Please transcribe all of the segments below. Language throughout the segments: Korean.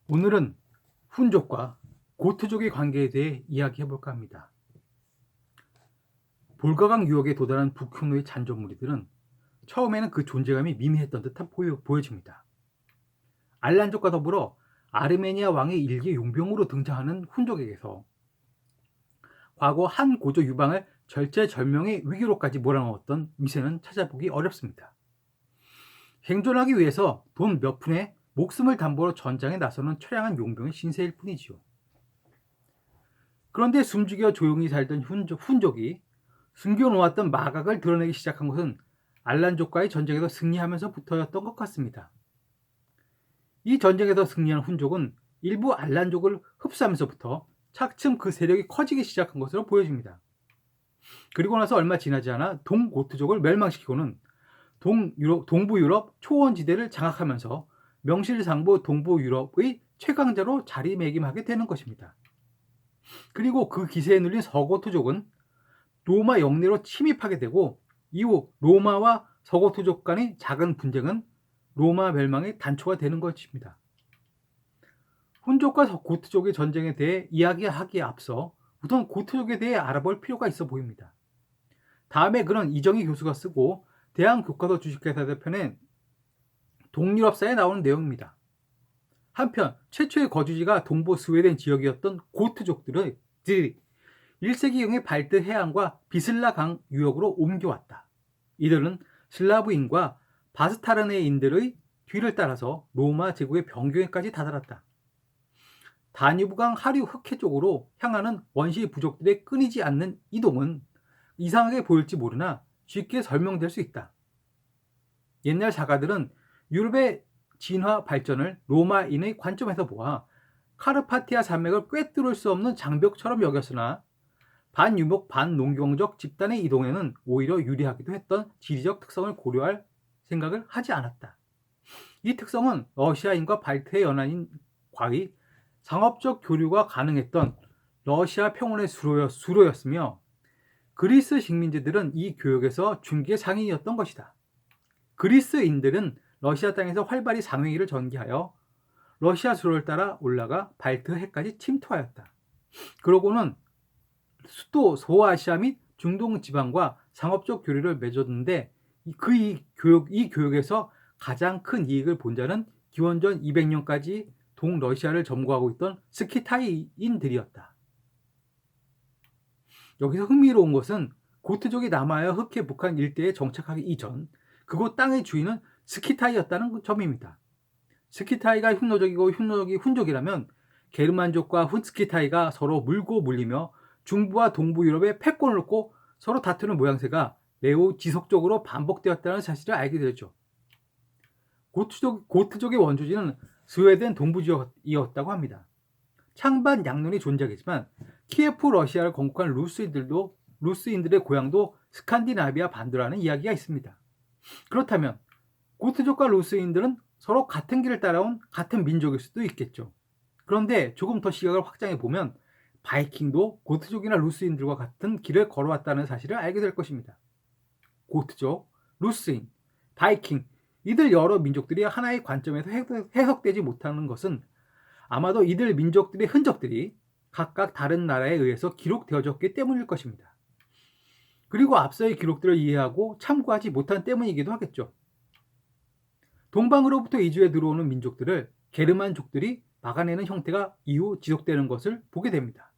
오늘은 훈족과 고트족의 관계에 대해 이야기해 볼까 합니다. 볼가강 유역에 도달한 북흉노의 잔존 무리들은 처음에는 그 존재감이 미미했던 듯한 보여집니다. 알란족과 더불어 아르메니아 왕의 일개 용병으로 등장하는 훈족에게서 과거 한 고조 유방을 절체절명의 위기로까지 몰아넣었던 위세는 찾아보기 어렵습니다. 생존하기 위해서 돈 몇 푼에 목숨을 담보로 전장에 나서는 처량한 용병의 신세일 뿐이지요. 그런데 숨죽여 조용히 살던 훈족이 숨겨놓았던 마각을 드러내기 시작한 것은 알란족과의 전쟁에서 승리하면서부터였던 것 같습니다. 이 전쟁에서 승리한 훈족은 일부 알란족을 흡수하면서부터 차츰 그 세력이 커지기 시작한 것으로 보여집니다. 그리고 나서 얼마 지나지 않아 동고트족을 멸망시키고는 동부 유럽 초원지대를 장악하면서 명실상부 동부 유럽의 최강자로 자리매김하게 되는 것입니다. 그리고 그 기세에 눌린 서고트족은 로마 영내로 침입하게 되고 이후 로마와 서고트족 간의 작은 분쟁은 로마 멸망의 단초가 되는 것입니다. 훈족과 고트족의 전쟁에 대해 이야기하기에 앞서 우선 고트족에 대해 알아볼 필요가 있어 보입니다. 다음에 그런 이정희 교수가 쓰고 대한교과서 주식회사들 편에 동유럽사에 나오는 내용입니다. 한편 최초의 거주지가 동부 스웨덴 지역이었던 고트족들이 1세기경의 발트 해안과 비슬라 강 유역으로 옮겨왔다. 이들은 슬라브인과 바스타르네인들의 뒤를 따라서 로마 제국의 변경에까지 다다랐다. 다뉴브강 하류 흑해 쪽으로 향하는 원시 부족들의 끊이지 않는 이동은 이상하게 보일지 모르나 쉽게 설명될 수 있다. 옛날 작가들은 유럽의 진화 발전을 로마인의 관점에서 보아 카르파티아 산맥을 꿰뚫을 수 없는 장벽처럼 여겼으나 반유목 반농경적 집단의 이동에는 오히려 유리하기도 했던 지리적 특성을 고려할 생각을 하지 않았다. 이 특성은 러시아인과 발트해 연안인과의 상업적 교류가 가능했던 러시아 평원의 수로였으며 그리스 식민지들은 이 교역에서 중개 상인이었던 것이다. 그리스인들은 러시아 땅에서 활발히 상행위를 전개하여 러시아 수로를 따라 올라가 발트해까지 침투하였다. 그러고는 수도 소아시아 및 중동 지방과 상업적 교류를 맺었는데 이 교역에서 가장 큰 이익을 본 자는 기원전 200년까지 동러시아를 점거하고 있던 스키타이인들이었다. 여기서 흥미로운 것은 고트족이 남하여 흑해 북한 일대에 정착하기 이전 그곳 땅의 주인은 스키타이였다는 점입니다. 스키타이가 흉노족이고 흉노족이 훈족이라면 게르만족과 스키타이가 서로 물고 물리며 중부와 동부 유럽에 패권을 놓고 서로 다투는 모양새가 매우 지속적으로 반복되었다는 사실을 알게 되죠. 고트족의 원조지는 스웨덴 동부 지역이었다고 합니다. 창반 양론이 존재하겠지만 키예프 러시아를 건국한 루스인들의 고향도 스칸디나비아 반도라는 이야기가 있습니다. 그렇다면 고트족과 루스인들은 서로 같은 길을 따라온 같은 민족일 수도 있겠죠. 그런데 조금 더 시각을 확장해 보면 바이킹도 고트족이나 루스인들과 같은 길을 걸어왔다는 사실을 알게 될 것입니다. 고트족, 루스인, 바이킹 이들 여러 민족들이 하나의 관점에서 해석되지 못하는 것은 아마도 이들 민족들의 흔적들이 각각 다른 나라에 의해서 기록되어졌기 때문일 것입니다. 그리고 앞서의 기록들을 이해하고 참고하지 못한 때문이기도 하겠죠. 동방으로부터 이주해 들어오는 민족들을 게르만족들이 막아내는 형태가 이후 지속되는 것을 보게 됩니다.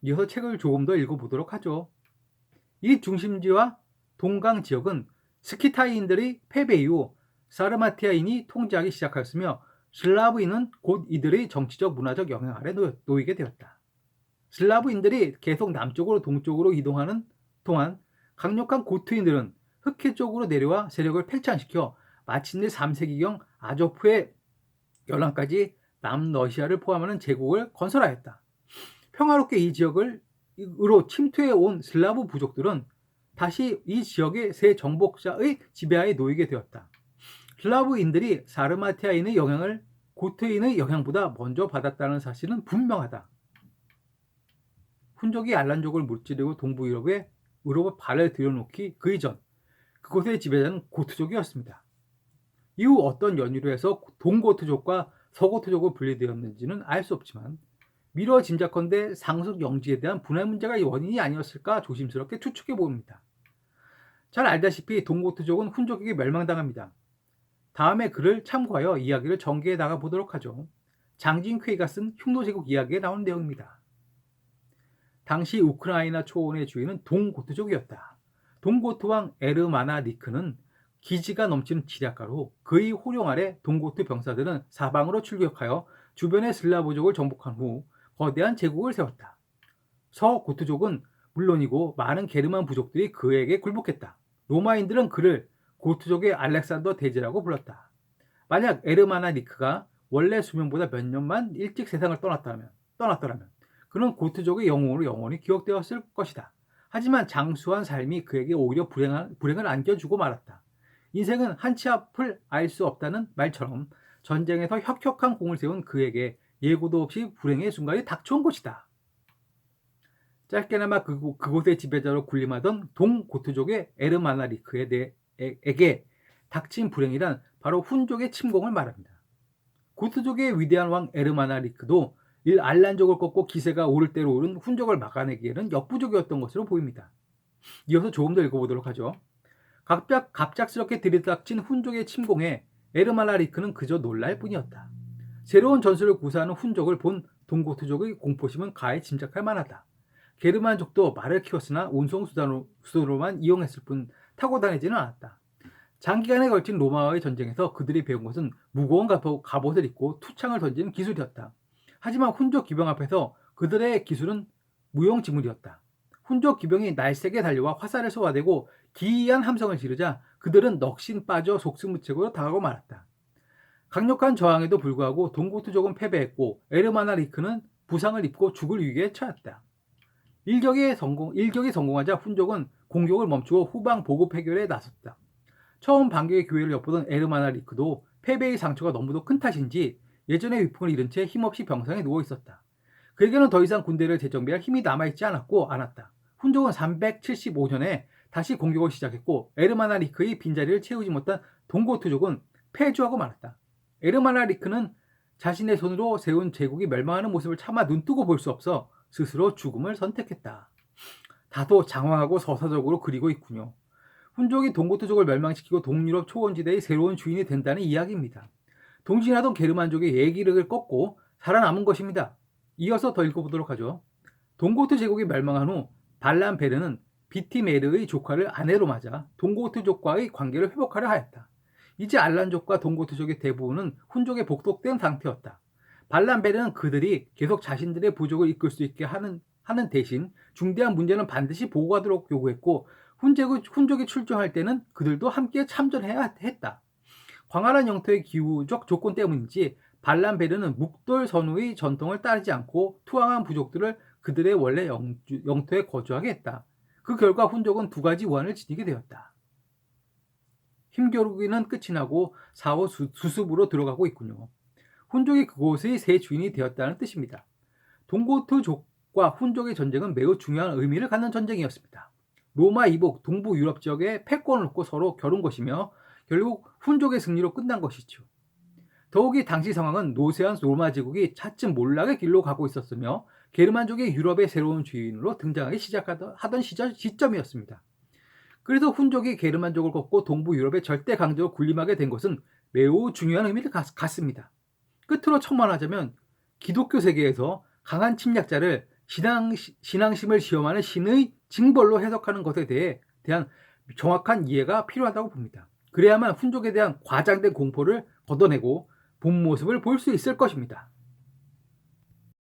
이어서 책을 조금 더 읽어보도록 하죠. 이 중심지와 동강 지역은 스키타이인들의 패배 이후 사르마티아인이 통제하기 시작하였으며 슬라브인은 곧 이들의 정치적 문화적 영향 아래 놓이게 되었다. 슬라브인들이 계속 남쪽으로 동쪽으로 이동하는 동안 강력한 고트인들은 흑해 쪽으로 내려와 세력을 팽창시켜 마침내 3세기경 아조프의 연안까지 남러시아를 포함하는 제국을 건설하였다. 평화롭게 이 지역으로 침투해 온 슬라브 부족들은 다시 이 지역의 새 정복자의 지배하에 놓이게 되었다. 슬라브인들이 사르마티아인의 영향을 고트인의 영향보다 먼저 받았다는 사실은 분명하다. 훈족이 알란족을 무찌르고 동부 유럽에 발을 들여놓기 그 이전 그곳의 지배자는 고트족이었습니다. 이후 어떤 연유로 해서 동고트족과 서고토족으로 분리되었는지는 알 수 없지만 미뤄 짐작컨대 상속 영지에 대한 분할 문제가 원인이 아니었을까 조심스럽게 추측해 봅니다. 잘 알다시피 동고토족은 훈족에게 멸망당합니다. 다음에 글을 참고하여 이야기를 전개해 나가 보도록 하죠. 장진쾌가 쓴 흉노제국 이야기에 나온 내용입니다. 당시 우크라이나 초원의 주인은 동고트족이었다. 동고트 왕 에르마나리크는 기지가 넘치는 지략가로 그의 호령 아래 동고트 병사들은 사방으로 출격하여 주변의 슬라브족을 정복한 후 거대한 제국을 세웠다. 서고트족은 물론이고 많은 게르만 부족들이 그에게 굴복했다. 로마인들은 그를 고트족의 알렉산더 대제라고 불렀다. 만약 에르마나리크가 원래 수명보다 몇 년만 일찍 세상을 떠났더라면 그는 고트족의 영웅으로 영원히 기억되었을 것이다. 하지만 장수한 삶이 그에게 오히려 불행을 안겨주고 말았다. 인생은 한치 앞을 알 수 없다는 말처럼 전쟁에서 혁혁한 공을 세운 그에게 예고도 없이 불행의 순간이 닥쳐온 것이다. 짧게나마 그곳의 지배자로 군림하던 동고트족의 에르마나리크에게 닥친 불행이란 바로 훈족의 침공을 말합니다. 고트족의 위대한 왕 에르마나리크도 알란족을 꺾고 기세가 오를 대로 오른 훈족을 막아내기에는 역부족이었던 것으로 보입니다. 이어서 조금 더 읽어보도록 하죠. 갑작스럽게 들이닥친 훈족의 침공에 에르마나리크는 그저 놀랄 뿐이었다. 새로운 전술을 구사하는 훈족을 본 동고트족의 공포심은 가히 짐작할 만하다. 게르만족도 말을 키웠으나 운송수단으로만 이용했을 뿐 타고 다니지는 않았다. 장기간에 걸친 로마와의 전쟁에서 그들이 배운 것은 무거운 갑옷을 입고 투창을 던지는 기술이었다. 하지만 훈족 기병 앞에서 그들의 기술은 무용지물이었다. 훈족 기병이 날쌔게 달려와 화살을 쏘아대고 기이한 함성을 지르자 그들은 넋신 빠져 속수무책으로 당하고 말았다. 강력한 저항에도 불구하고 동고트족은 패배했고 에르마나리크는 부상을 입고 죽을 위기에 처했다. 일격이 성공하자 훈족은 공격을 멈추고 후방 보급 해결에 나섰다. 처음 반격의 기회를 엿보던 에르마나리크도 패배의 상처가 너무도 큰 탓인지 예전의 위풍을 잃은 채 힘없이 병상에 누워 있었다. 그에게는 더 이상 군대를 재정비할 힘이 남아있지 않았다. 훈족은 375년에 다시 공격을 시작했고 에르마나리크의 빈자리를 채우지 못한 동고트족은 패주하고 말았다. 에르마나리크는 자신의 손으로 세운 제국이 멸망하는 모습을 차마 눈뜨고 볼 수 없어 스스로 죽음을 선택했다. 다소 장황하고 서사적으로 그리고 있군요. 훈족이 동고트족을 멸망시키고 동유럽 초원지대의 새로운 주인이 된다는 이야기입니다. 동진하던 게르만족의 예기력을 꺾고 살아남은 것입니다. 이어서 더 읽어보도록 하죠. 동고트 제국이 멸망한 후 발람베르는 비티메르의 조카를 아내로 맞아 동고트족과의 관계를 회복하려 하였다. 이제 알란족과 동고트족의 대부분은 훈족에 복속된 상태였다. 발람베르는 그들이 계속 자신들의 부족을 이끌 수 있게 하는 대신 중대한 문제는 반드시 보고하도록 요구했고 훈족이 출정할 때는 그들도 함께 참전해야 했다. 광활한 영토의 기후적 조건 때문인지 발람베르는 묵돌 선우의 전통을 따르지 않고 투항한 부족들을 그들의 원래 영토에 거주하게 했다. 그 결과 훈족은 두 가지 우환을 지니게 되었다. 힘겨루기는 끝이 나고 사후 수습으로 들어가고 있군요. 훈족이 그곳의 새 주인이 되었다는 뜻입니다. 동고트족과 훈족의 전쟁은 매우 중요한 의미를 갖는 전쟁이었습니다. 로마 이복 동부 유럽 지역에 패권을 놓고 서로 겨룬 것이며 결국 훈족의 승리로 끝난 것이죠. 더욱이 당시 상황은 노쇠한 로마 제국이 차츰 몰락의 길로 가고 있었으며 게르만족이 유럽의 새로운 주인으로 등장하기 시작하던 시점이었습니다. 그래서 훈족이 게르만족을 꺾고 동부 유럽의 절대 강자로 군림하게 된 것은 매우 중요한 의미를 갖습니다. 끝으로 첨언하자면 기독교 세계에서 강한 침략자를 신앙심을 시험하는 신의 징벌로 해석하는 것에 대한 정확한 이해가 필요하다고 봅니다. 그래야만 훈족에 대한 과장된 공포를 걷어내고 본 모습을 볼 수 있을 것입니다.